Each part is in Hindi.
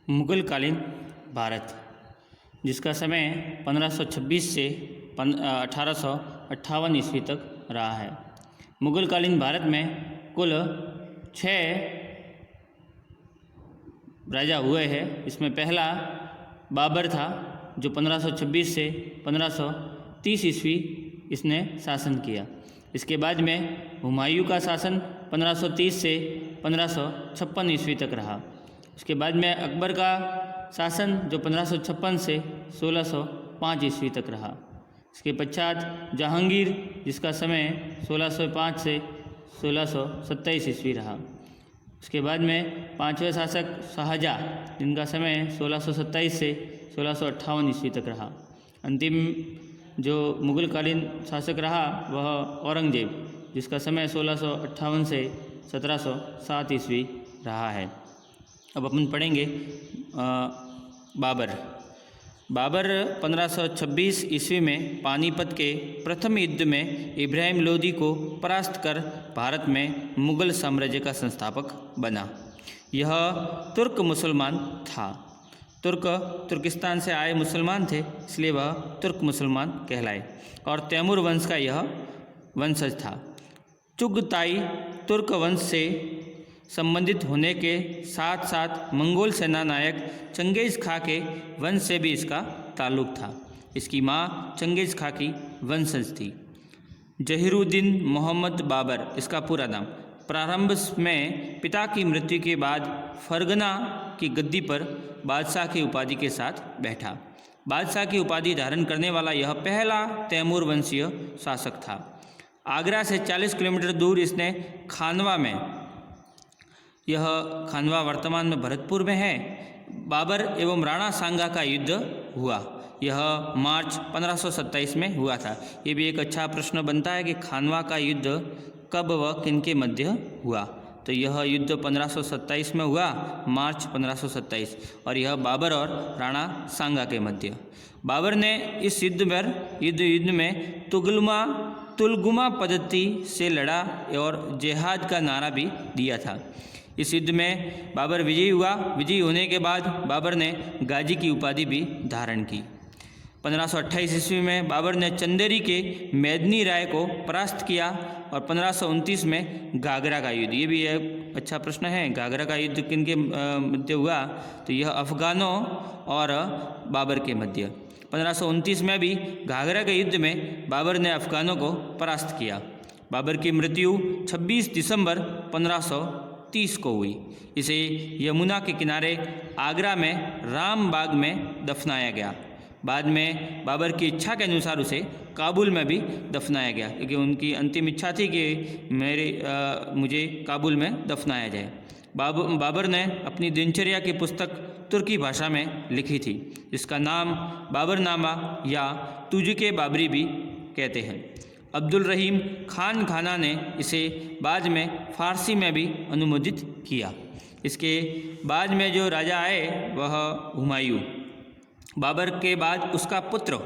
मुगलकालीन भारत, जिसका समय 1526 से 1858 ईस्वी तक रहा है। मुगलकालीन भारत में कुल 6 राजा हुए हैं। इसमें पहला बाबर था, जो 1526 से 1530 ईस्वी इसने शासन किया। इसके बाद में हुमायूं का शासन 1530 से 1556 ईस्वी तक रहा। उसके बाद में अकबर का शासन जो 1556 से 1605 ईस्वी तक रहा। इसके पश्चात जहांगीर, जिसका समय 1605 से 1627 ईस्वी रहा। उसके बाद में पांचवें शासक शाहजहाँ, जिनका समय 1627 से 1658 ईस्वी तक रहा। अंतिम जो मुगलकालीन शासक रहा वह औरंगजेब, जिसका समय 1658 से 1707 ईस्वी रहा है। अब अपन पढ़ेंगे बाबर। बाबर 1526 ईस्वी में पानीपत के प्रथम युद्ध में इब्राहिम लोदी को परास्त कर भारत में मुगल साम्राज्य का संस्थापक बना। यह तुर्क मुसलमान था। तुर्किस्तान से आए मुसलमान थे, इसलिए वह तुर्क मुसलमान कहलाए और तैमूर वंश का यह वंशज था। चुगताई तुर्क वंश से संबंधित होने के साथ साथ मंगोल सेना नायक चंगेज़ खां के वंश से भी इसका ताल्लुक था। इसकी माँ चंगेज़ खां की वंशज थी। जहीरुद्दीन मोहम्मद बाबर इसका पूरा नाम। प्रारंभ में पिता की मृत्यु के बाद फरगना की गद्दी पर बादशाह की उपाधि के साथ बैठा। बादशाह की उपाधि धारण करने वाला यह पहला तैमूर वंशीय शासक था। आगरा से 40 किलोमीटर दूर इसने खानवा में, यह खानवा वर्तमान में भरतपुर में है, बाबर एवं राणा सांगा का युद्ध हुआ। यह मार्च 1527 में हुआ था। ये भी एक अच्छा प्रश्न बनता है कि खानवा का युद्ध कब व किन के मध्य हुआ। तो यह युद्ध 1527 में हुआ, मार्च 1527, और यह बाबर और राणा सांगा के मध्य। बाबर ने इस युद्ध में तुलगुमा पद्धति से लड़ा और जिहाद का नारा भी दिया था। इस युद्ध में बाबर विजयी हुआ। विजयी होने के बाद बाबर ने गाजी की उपाधि भी धारण की। 1528 ईस्वी में बाबर ने चंदेरी के मेदनी राय को परास्त किया और 1529 में घाघरा का युद्ध, ये भी एक अच्छा प्रश्न है, घाघरा का युद्ध किन के मध्य हुआ, तो यह अफगानों और बाबर के मध्य। 1529 में भी घाघरा के युद्ध में बाबर ने अफगानों को परास्त किया। बाबर की मृत्यु 26 दिसंबर 1530 को हुई। इसे यमुना के किनारे आगरा में रामबाग में दफनाया गया। बाद में बाबर की इच्छा के अनुसार उसे काबुल में भी दफनाया गया, क्योंकि उनकी अंतिम इच्छा थी कि मुझे काबुल में दफनाया जाए। बाबर ने अपनी दिनचर्या की पुस्तक तुर्की भाषा में लिखी थी, जिसका नाम बाबरनामा या तुजुके बाबरी भी कहते हैं। अब्दुल रहीम खान खाना ने इसे बाद में फारसी में भी अनुवादित किया। इसके बाद में जो राजा आए वह हुमायूं। बाबर के बाद उसका पुत्र,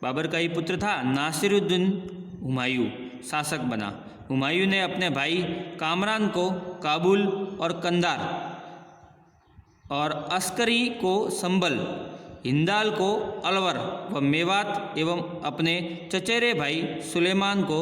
बाबर का ही पुत्र था, नासिरुद्दीन हुमायूं शासक बना। हुमायूं ने अपने भाई कामरान को काबुल और कंधार और अस्करी को संबल, हिंदाल को अलवर व मेवात एवं अपने चचेरे भाई सुलेमान को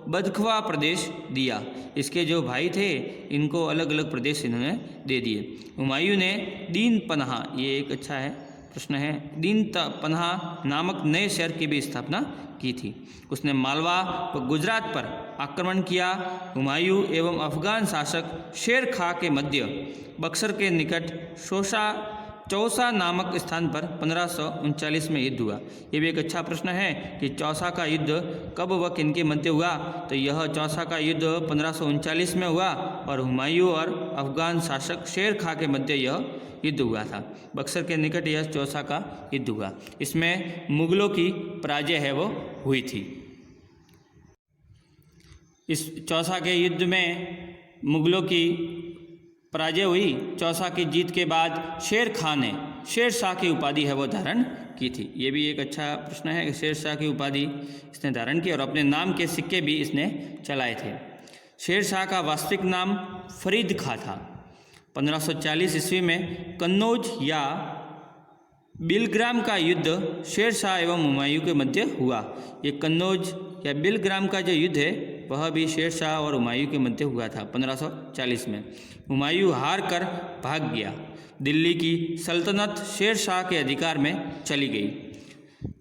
बदखवा प्रदेश दिया। इसके जो भाई थे इनको अलग अलग प्रदेश इन्होंने दे दिए। हुमायूं ने दीन पनाह, ये एक अच्छा है प्रश्न है, दीन पनाह नामक नए शहर की भी स्थापना की थी। उसने मालवा व गुजरात पर आक्रमण किया। हुमायूं एवं अफगान शासक शेर खां के मध्य बक्सर के निकट चौसा नामक स्थान पर 1539 में युद्ध हुआ। ये भी एक अच्छा प्रश्न है कि चौसा का युद्ध कब व किन के मध्य हुआ, तो यह चौसा का युद्ध 1539 में हुआ और हुमायूं और अफगान शासक शेर खां के मध्य यह युद्ध हुआ था। बक्सर के निकट यह चौसा का युद्ध हुआ। इसमें मुगलों की पराजय है वो हुई थी। इस चौसा के युद्ध में मुगलों की पराजय हुई। चौसा की जीत के बाद शेर खां ने शेर शाह की उपाधि है वो धारण की थी। ये भी एक अच्छा प्रश्न है कि शेर शाह की उपाधि इसने धारण की और अपने नाम के सिक्के भी इसने चलाए थे। शेर शाह का वास्तविक नाम फरीद खां था। 1540 ईस्वी में कन्नौज या बिलग्राम का युद्ध शेरशाह एवं हुमायूं के मध्य हुआ। ये कन्नौज या बिलग्राम का जो युद्ध है वह भी शेरशाह और हुमायूं के मध्य हुआ था 1540 में। हुमायूं हार कर भाग गया। दिल्ली की सल्तनत शेरशाह के अधिकार में चली गई।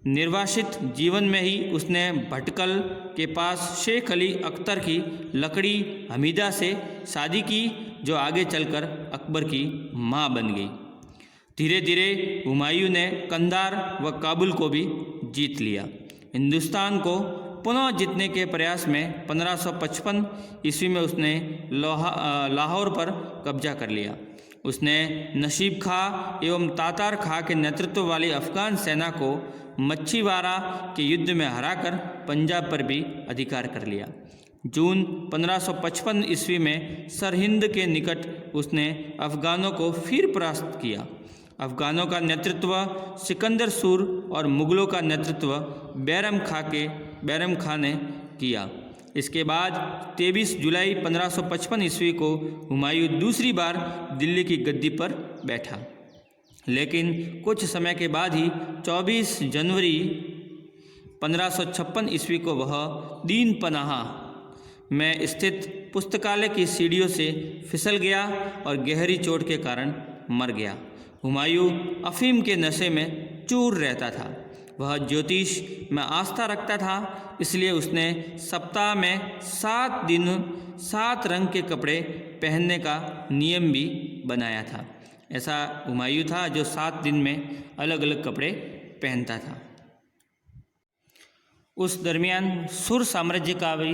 निर्वासित जीवन में ही उसने भटकल के पास शेख अली अख्तर की लकड़ी हमीदा से शादी की, जो आगे चलकर अकबर की माँ बन गई। धीरे धीरे हुमायूं ने कंधार व काबुल को भी जीत लिया। हिंदुस्तान को पुनः जीतने के प्रयास में 1555 ईस्वी में उसने लाहौर पर कब्जा कर लिया। उसने नसीब खां एवं तातार खां के नेतृत्व वाली अफगान सेना को मच्छीवाड़ा के युद्ध में हराकर पंजाब पर भी अधिकार कर लिया। जून 1555 ईस्वी में सरहिंद के निकट उसने अफगानों को फिर परास्त किया। अफगानों का नेतृत्व सिकंदर सूर और मुगलों का नेतृत्व बैरम खां ने किया। इसके बाद 23 जुलाई 1555 ईस्वी को हुमायूं दूसरी बार दिल्ली की गद्दी पर बैठा, लेकिन कुछ समय के बाद ही 24 जनवरी 1556 ईस्वी को वह दीन पनाह में स्थित पुस्तकालय की सीढ़ियों से फिसल गया और गहरी चोट के कारण मर गया। हुमायूं अफीम के नशे में चूर रहता था। वह ज्योतिष में आस्था रखता था, इसलिए उसने सप्ताह में 7 दिन 7 रंग के कपड़े पहनने का नियम भी बनाया था। ऐसा हुमायूं था जो 7 दिन में अलग अलग कपड़े पहनता था। उस दरमियान सुर साम्राज्य का भी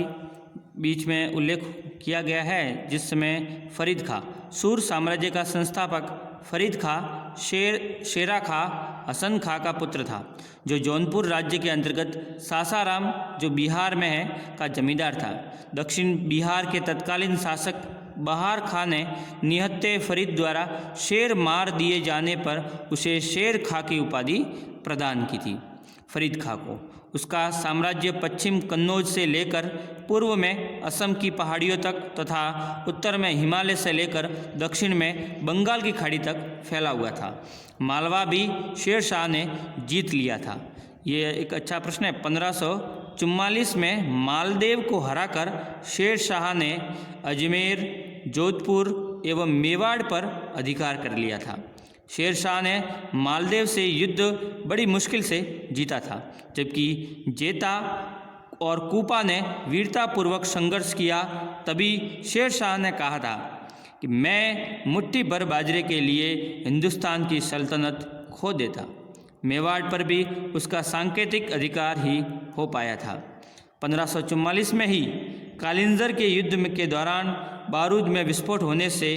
बीच में उल्लेख किया गया है, जिस समय फरीद खां, सुर साम्राज्य का संस्थापक फरीद खां शेरा खां हसन खां का पुत्र था, जो जौनपुर राज्य के अंतर्गत सासाराम, जो बिहार में है, का जमींदार था। दक्षिण बिहार के तत्कालीन शासक बहार खां ने निहत्ते फरीद द्वारा शेर मार दिए जाने पर उसे शेर खां की उपाधि प्रदान की थी। फरीद खां को उसका साम्राज्य पश्चिम कन्नौज से लेकर पूर्व में असम की पहाड़ियों तक तथा उत्तर में हिमालय से लेकर दक्षिण में बंगाल की खाड़ी तक फैला हुआ था। मालवा भी शेरशाह ने जीत लिया था। ये एक अच्छा प्रश्न है। 1544 में मालदेव को हराकर शेरशाह ने अजमेर, जोधपुर एवं मेवाड़ पर अधिकार कर लिया था। शेरशाह ने मालदेव से युद्ध बड़ी मुश्किल से जीता था, जबकि जेता और कूपा ने वीरतापूर्वक संघर्ष किया। तभी शेरशाह ने कहा था कि मैं मुट्ठी भर बाजरे के लिए हिंदुस्तान की सल्तनत खो देता। मेवाड़ पर भी उसका सांकेतिक अधिकार ही हो पाया था। 1544 में ही कालिंजर के युद्ध के दौरान बारूद में विस्फोट होने से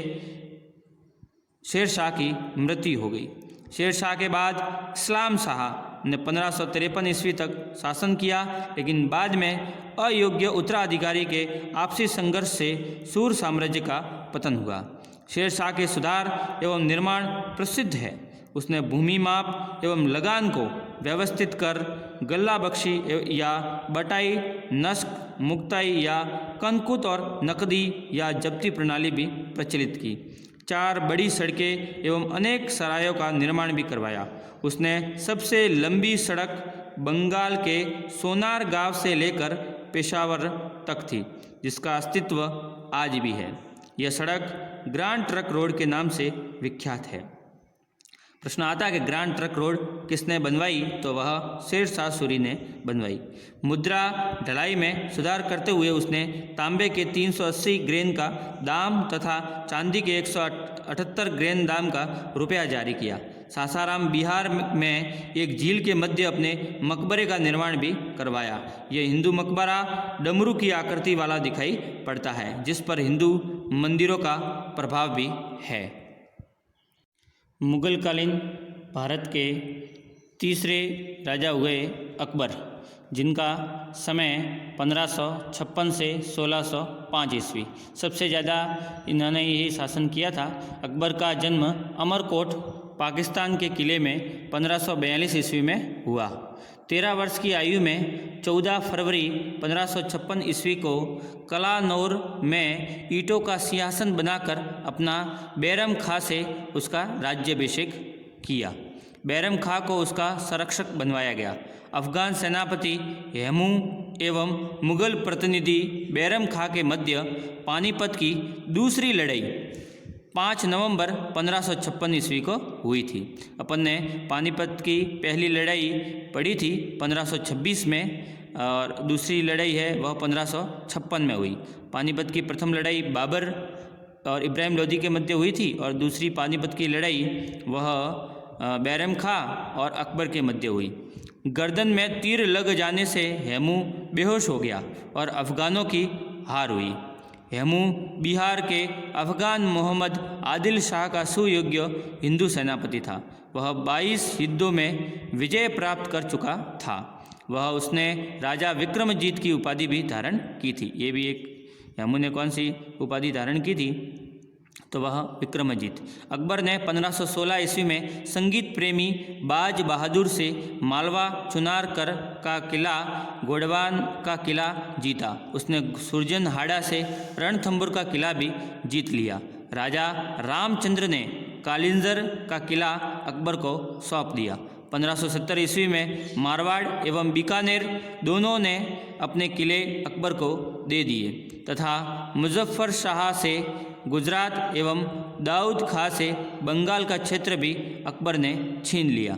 शेरशाह की मृत्यु हो गई। शेरशाह के बाद इस्लाम शाह ने 1553 ईस्वी तक शासन किया, लेकिन बाद में अयोग्य उत्तराधिकारी के आपसी संघर्ष से सूर साम्राज्य का पतन हुआ। शेरशाह के सुधार एवं निर्माण प्रसिद्ध है। उसने भूमि माप एवं लगान को व्यवस्थित कर गल्ला बख्शी या बटाई, नस्क, मुक्ताई या कंकुत और नकदी या जब्ती प्रणाली भी प्रचलित की। 4 बड़ी सड़कें एवं अनेक सरायों का निर्माण भी करवाया। उसने सबसे लंबी सड़क बंगाल के सोनार गांव से लेकर पेशावर तक थी, जिसका अस्तित्व आज भी है। यह सड़क ग्रांड ट्रक रोड के नाम से विख्यात है। प्रश्न आता है कि ग्रांड ट्रक रोड किसने बनवाई, तो वह शेरशाह सूरी ने बनवाई। मुद्रा ढलाई में सुधार करते हुए उसने तांबे के 380 ग्रेन का दाम तथा चांदी के 178 ग्रेन दाम का रुपया जारी किया। सासाराम बिहार में एक झील के मध्य अपने मकबरे का निर्माण भी करवाया। यह हिंदू मकबरा डमरू की आकृति वाला दिखाई पड़ता है, जिस पर हिंदू मंदिरों का प्रभाव भी है। मुगलकालीन भारत के तीसरे राजा हुए अकबर, जिनका समय 1556 से 1605 ईस्वी। सबसे ज़्यादा इन्होंने यही शासन किया था। अकबर का जन्म अमरकोट पाकिस्तान के किले में 1542 ईस्वी में हुआ। 13 वर्ष की आयु में 14 फरवरी 1556 ईस्वी को कलानौर में ईंटों का सिंहासन बनाकर अपना बैरम खां से उसका राज्याभिषेक किया। बैरम खां को उसका संरक्षक बनवाया गया। अफगान सेनापति हेमू एवं मुगल प्रतिनिधि बैरम खां के मध्य पानीपत की दूसरी लड़ाई 5 नवंबर 1556 ईस्वी को हुई थी। अपन ने पानीपत की पहली लड़ाई पढ़ी थी 1526 में और दूसरी लड़ाई है वह 1556 में हुई। पानीपत की प्रथम लड़ाई बाबर और इब्राहिम लोदी के मध्य हुई थी और दूसरी पानीपत की लड़ाई वह बैरम खां और अकबर के मध्य हुई। गर्दन में तीर लग जाने से हेमू बेहोश हो गया और अफगानों की हार हुई। हेमू बिहार के अफगान मोहम्मद आदिल शाह का सुयोग्य हिंदू सेनापति था। वह 22 युद्धों में विजय प्राप्त कर चुका था। उसने राजा विक्रमजीत की उपाधि भी धारण की थी। ये भी एक हेमू ने कौन सी उपाधि धारण की थी? तो वह विक्रमजीत। अकबर ने 1516 ईस्वी में संगीत प्रेमी बाज बहादुर से मालवा चुनारकर का किला गोडवान का किला जीता। उसने सुरजनहाड़ा से रणथंभौर का किला भी जीत लिया। राजा रामचंद्र ने कालिंजर का किला अकबर को सौंप दिया। 1570 ईस्वी में मारवाड़ एवं बीकानेर दोनों ने अपने किले अकबर को दे दिए तथा मुजफ्फर शाह से गुजरात एवं दाऊद खां से बंगाल का क्षेत्र भी अकबर ने छीन लिया।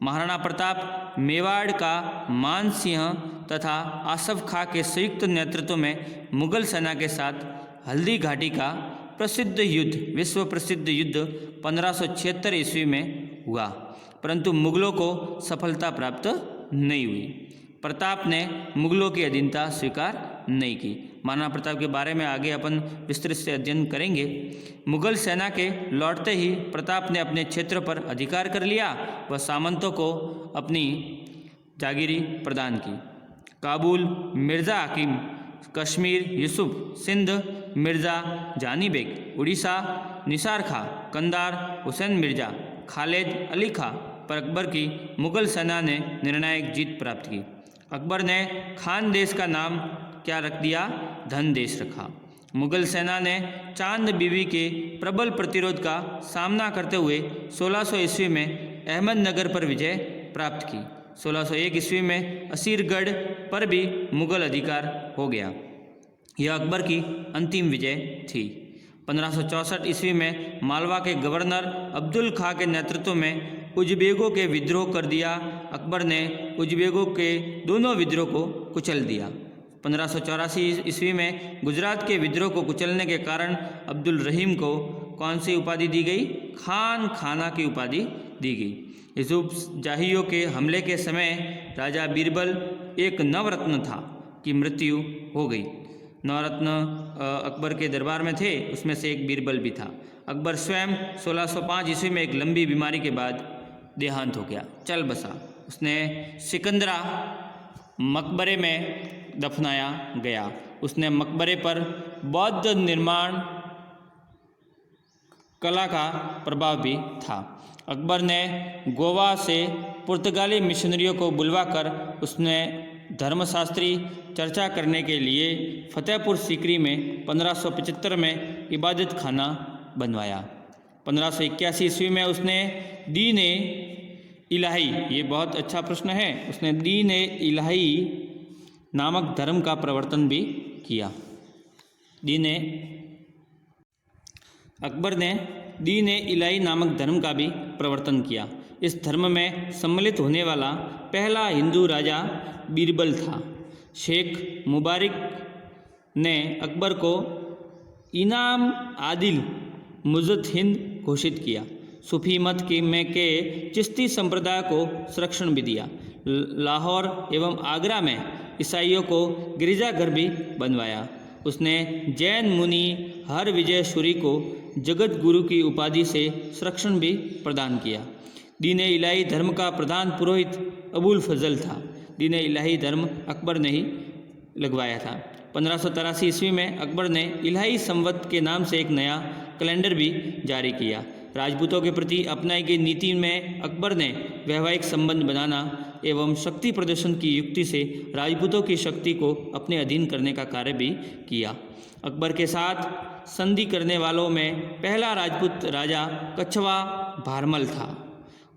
महाराणा प्रताप मेवाड़ का मान सिंह तथा आसफ खां के संयुक्त नेतृत्व में मुगल सेना के साथ हल्दी घाटी का प्रसिद्ध युद्ध, विश्व प्रसिद्ध युद्ध 1576 ईस्वी में हुआ, परंतु मुगलों को सफलता प्राप्त नहीं हुई। प्रताप ने मुगलों की अधीनता स्वीकार नहीं की। महाराणा प्रताप के बारे में आगे अपन विस्तृत से अध्ययन करेंगे। मुगल सेना के लौटते ही प्रताप ने अपने क्षेत्र पर अधिकार कर लिया व सामंतों को अपनी जागीरी प्रदान की। काबुल मिर्ज़ा हकीम, कश्मीर यूसुफ, सिंध मिर्ज़ा जानी बेग, उड़ीसा निसार खां, कंधार हुसैन मिर्ज़ा, खालिद अली खां पर अकबर की मुगल सेना ने निर्णायक जीत प्राप्त की। अकबर ने खान देश का नाम क्या रख दिया? धन देश रखा। मुगल सेना ने चांद बीबी के प्रबल प्रतिरोध का सामना करते हुए 1600 ईस्वी में अहमदनगर पर विजय प्राप्त की। 1601 ईस्वी में असीरगढ़ पर भी मुगल अधिकार हो गया। यह अकबर की अंतिम विजय थी। 1564 ईस्वी में मालवा के गवर्नर अब्दुल खां के नेतृत्व में उजबेगों के विद्रोह कर दिया। अकबर ने उजबेगों के दोनों विद्रोह को कुचल दिया। 1584 ईस्वी में गुजरात के विद्रोह को कुचलने के कारण अब्दुल रहीम को कौन सी उपाधि दी गई? खान खाना की उपाधि दी गई। यूसुफ जाहियों के हमले के समय राजा बीरबल एक नवरत्न था की मृत्यु हो गई। नवरत्न अकबर के दरबार में थे, उसमें से एक बीरबल भी था। अकबर स्वयं 1605 ईस्वी में एक लंबी बीमारी के बाद देहांत हो गया, चल बसा। उसने सिकंदरा मकबरे में दफनाया गया। उसने मकबरे पर बौद्ध निर्माण कला का प्रभाव भी था। अकबर ने गोवा से पुर्तगाली मिशनरियों को बुलवाकर उसने धर्मशास्त्री चर्चा करने के लिए फतेहपुर सीकरी में 1575 में इबादत खाना बनवाया। 1581 ईस्वी में उसने दीन इलाही, ये बहुत अच्छा प्रश्न है, उसने दीन इलाही नामक धर्म का प्रवर्तन भी किया। अकबर ने दीन इलाही नामक धर्म का भी प्रवर्तन किया। इस धर्म में सम्मिलित होने वाला पहला हिंदू राजा बीरबल था। शेख मुबारक ने अकबर को इनाम आदिल मुज़्ज़त हिंद घोषित किया। सूफी मत के चिश्ती संप्रदाय को संरक्षण भी दिया। लाहौर एवं आगरा में ईसाइयों को गिरजाघर भी बनवाया। उसने जैन मुनि हर विजय सूरी को जगत गुरु की उपाधि से संरक्षण भी प्रदान किया। दीन इलाही धर्म का प्रधान पुरोहित अबुल फजल था। दीन इलाही धर्म अकबर ने ही लगवाया था। 1583 ईस्वी में अकबर ने इलाही संवत के नाम से एक नया कैलेंडर भी जारी किया। राजपूतों के प्रति अपनाई गई नीति में अकबर ने वैवाहिक संबंध बनाना एवं शक्ति प्रदर्शन की युक्ति से राजपूतों की शक्ति को अपने अधीन करने का कार्य भी किया। अकबर के साथ संधि करने वालों में पहला राजपूत राजा कछवा भारमल था।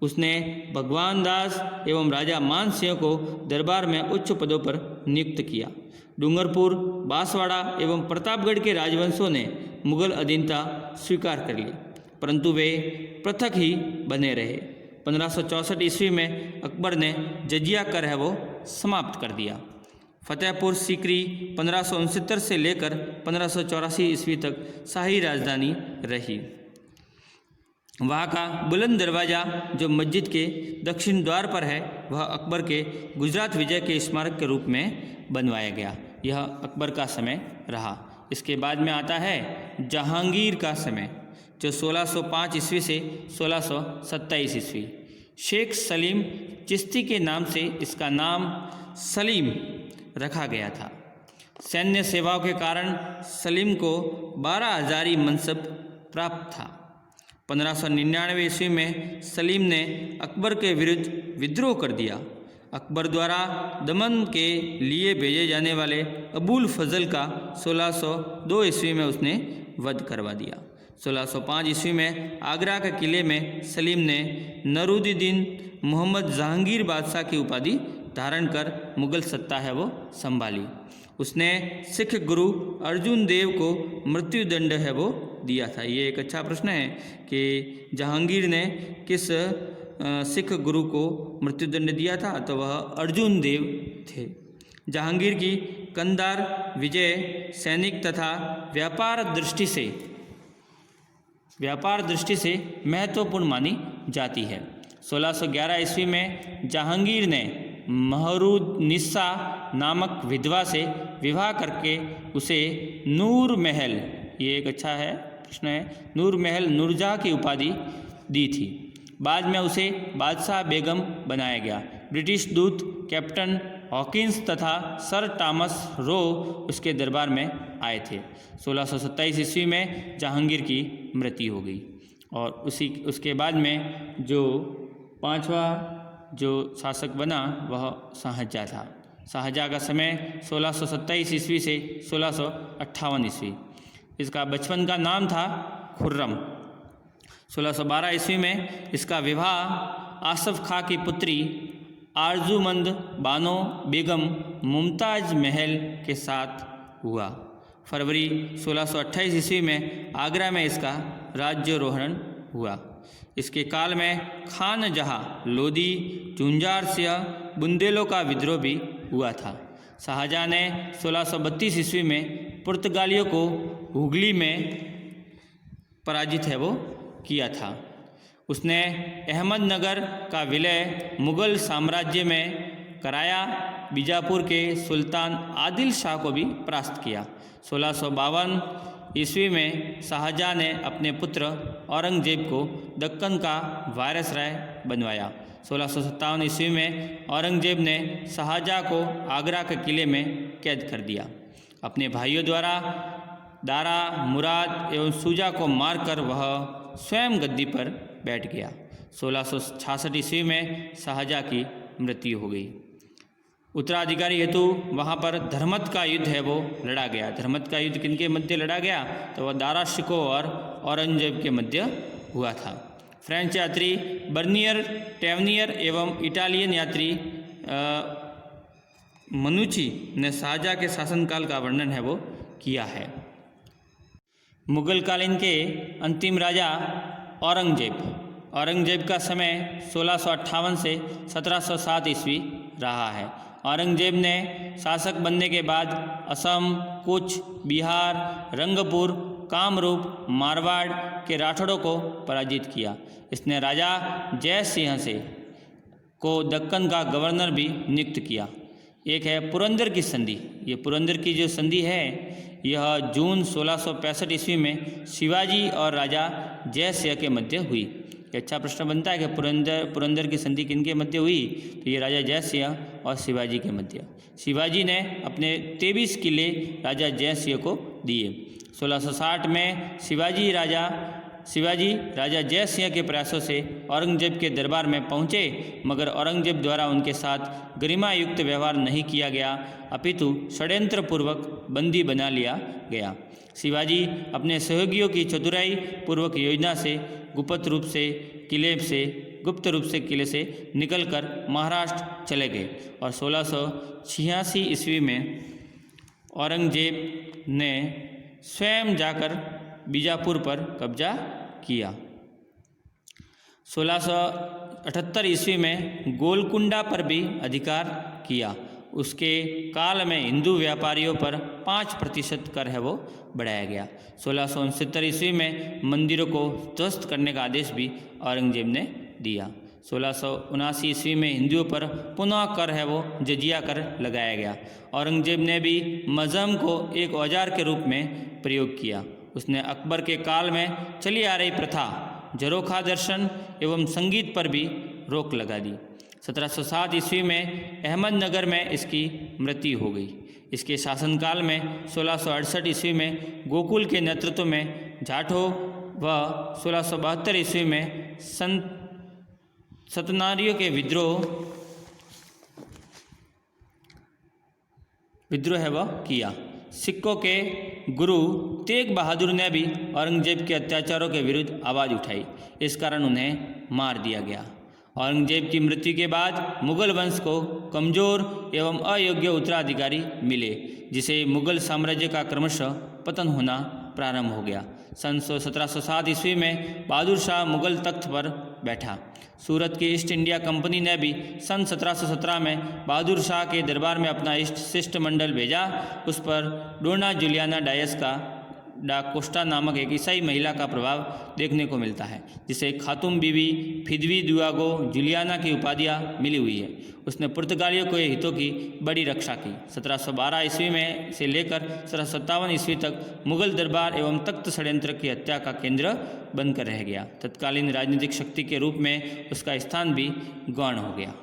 उसने भगवान दास एवं राजा मान सिंह को दरबार में उच्च पदों पर नियुक्त किया। डूंगरपुर, बांसवाड़ा एवं प्रतापगढ़ के राजवंशों ने मुगल अधीनता स्वीकार कर ली, परंतु वे पृथक ही बने रहे। 1564 ईस्वी में अकबर ने जजिया कर है वो समाप्त कर दिया। फतेहपुर सीकरी 1569 से लेकर 1584 ईस्वी तक शाही राजधानी रही। वहाँ का बुलंद दरवाज़ा जो मस्जिद के दक्षिण द्वार पर है, वह अकबर के गुजरात विजय के स्मारक के रूप में बनवाया गया। यह अकबर का समय रहा। इसके बाद में आता है जहांगीर का समय, जो 1605 ईस्वी से 1627 ईस्वी। शेख सलीम चिश्ती के नाम से इसका नाम सलीम रखा गया था। सैन्य सेवाओं के कारण सलीम को 12 हजारी मनसब प्राप्त था। 1599 ईस्वी में सलीम ने अकबर के विरुद्ध विद्रोह कर दिया। अकबर द्वारा दमन के लिए भेजे जाने वाले अबुल फजल का 1602 ईस्वी में उसने वध करवा दिया। 1605 ईस्वी में आगरा के किले में सलीम ने नरूदुद्दीन मोहम्मद जहांगीर बादशाह की उपाधि धारण कर मुगल सत्ता है वो संभाली। उसने सिख गुरु अर्जुन देव को मृत्युदंड है वो दिया था। ये एक अच्छा प्रश्न है कि जहांगीर ने किस सिख गुरु को मृत्युदंड दिया था, तो वह अर्जुन देव थे। जहांगीर की कंधार विजय सैनिक तथा व्यापार दृष्टि से महत्वपूर्ण मानी जाती है। 1611 ईस्वी में जहांगीर ने महरुनिस्सा नामक विधवा से विवाह करके उसे नूर महल, ये एक अच्छा है प्रश्न है, नूर महल नूरजहाँ की उपाधि दी थी। बाद में उसे बादशाह बेगम बनाया गया। ब्रिटिश दूत कैप्टन हॉकिंस तथा सर टॉमस रो उसके दरबार में आए थे। 1627 ईस्वी में जहांगीर की मृत्यु हो गई और उसके बाद में जो पांचवा जो शासक बना वह शाहजहाँ था। शाहजहाँ का समय 1627 ईस्वी से 1658 ईस्वी। इसका बचपन का नाम था खुर्रम। 1612 ईस्वी में इसका विवाह आसफ खां की पुत्री आरजूमंद बानो बेगम मुमताज महल के साथ हुआ। फरवरी 1628 ईस्वी में आगरा में इसका राज्यारोहण हुआ। इसके काल में खान जहाँ, लोदी, झुंझार सिंह, बुंदेलों का विद्रोह भी हुआ था। शाहजहाँ ने 1632 ईस्वी में पुर्तगालियों को हुगली में पराजित है वो किया था। उसने अहमदनगर का विलय मुगल साम्राज्य में कराया। बीजापुर के सुल्तान आदिल शाह को भी परास्त किया। 1652 ईस्वी में शाहजहाँ ने अपने पुत्र औरंगजेब को दक्कन का वायसराय बनवाया। 1657 ईस्वी में औरंगजेब ने शाहजहाँ को आगरा के किले में कैद कर दिया। अपने भाइयों द्वारा दारा, मुराद एवं शुजा को मारकर वह स्वयं गद्दी पर बैठ गया। 1666 ईस्वी में शाहजहाँ की मृत्यु हो गई। उत्तराधिकारी हेतु वहाँ पर धर्मत का युद्ध है वो लड़ा गया। धर्मत का युद्ध किनके मध्य लड़ा गया, तो वह दारा शिकोह और औरंगजेब के मध्य हुआ था। फ्रेंच यात्री बर्नियर, टेवनियर एवं इटालियन यात्री मनुची ने शाहजहाँ के शासनकाल का वर्णन है वो किया है। मुगल कालीन के अंतिम राजा औरंगजेब का समय 1658 से 1707 ईस्वी रहा है। औरंगजेब ने शासक बनने के बाद असम, कूच, बिहार, रंगपुर, कामरूप, मारवाड़ के राठौड़ों को पराजित किया। इसने राजा जय सिंह से को दक्कन का गवर्नर भी नियुक्त किया। एक है पुरंदर की संधि। ये पुरंदर की जो संधि है यह जून 1665 ईस्वी में शिवाजी और राजा जय सिंह के मध्य हुई। अच्छा प्रश्न बनता है कि पुरंदर की संधि किनके मध्य हुई, तो ये राजा जय सिंह और शिवाजी के मध्य। शिवाजी ने अपने 23 किले राजा जय सिंह को दिए। 1660 में शिवाजी राजा शिवाजी राजा जय सिंह के प्रयासों से औरंगजेब के दरबार में पहुँचे, मगर औरंगजेब द्वारा उनके साथ गरिमा युक्त व्यवहार नहीं किया गया, अपितु षड्यंत्रपूर्वक बंदी बना लिया गया। शिवाजी अपने सहयोगियों की चतुराई पूर्वक योजना से गुप्त रूप से किले से निकलकर महाराष्ट्र चले गए और 1686 ईस्वी में औरंगजेब ने स्वयं जाकर बीजापुर पर कब्जा किया। 1678 ईस्वी में गोलकुंडा पर भी अधिकार किया। उसके काल में हिंदू व्यापारियों पर 5% कर है वो बढ़ाया गया। 1669 ईस्वी में मंदिरों को ध्वस्त करने का आदेश भी औरंगजेब ने दिया। 1679 ईस्वी में हिंदुओं पर पुनः कर है वो जजिया कर लगाया गया। औरंगजेब ने भी मजहब को एक औजार के रूप में प्रयोग किया। उसने अकबर के काल में चली आ रही प्रथा झरोखा दर्शन एवं संगीत पर भी रोक लगा दी। 1707 ईस्वी में अहमदनगर में इसकी मृत्यु हो गई। इसके शासनकाल में 1668 ईस्वी में गोकुल के नेतृत्व में जाठों व 1672 ईस्वी में सतनारियों के विद्रोह वह किया। सिखों के गुरु तेग बहादुर ने भी औरंगजेब के अत्याचारों के विरुद्ध आवाज़ उठाई। इस कारण उन्हें मार दिया गया। औरंगजेब की मृत्यु के बाद मुगल वंश को कमजोर एवं अयोग्य उत्तराधिकारी मिले, जिसे मुगल साम्राज्य का क्रमशः पतन होना प्रारंभ हो गया। सन 1707 ईस्वी में बहादुर शाह मुगल तख्त पर बैठा। सूरत की ईस्ट इंडिया कंपनी ने भी सन 1717 में बहादुर शाह के दरबार में अपना शिष्टमंडल भेजा। उस पर डोना जुलियाना डायस डा कोस्टा नामक एक ईसाई महिला का प्रभाव देखने को मिलता है, जिसे खातूम बीबी फिदवी दुआगो जुलियाना की उपाधियाँ मिली हुई है। उसने पुर्तगालियों के हितों की बड़ी रक्षा की। 1712 ईस्वी में से लेकर 1757 ईस्वी तक मुगल दरबार एवं तख्त षड्यंत्र की हत्या का केंद्र बनकर रह गया। तत्कालीन राजनीतिक शक्ति के रूप में उसका स्थान भी गौण हो गया।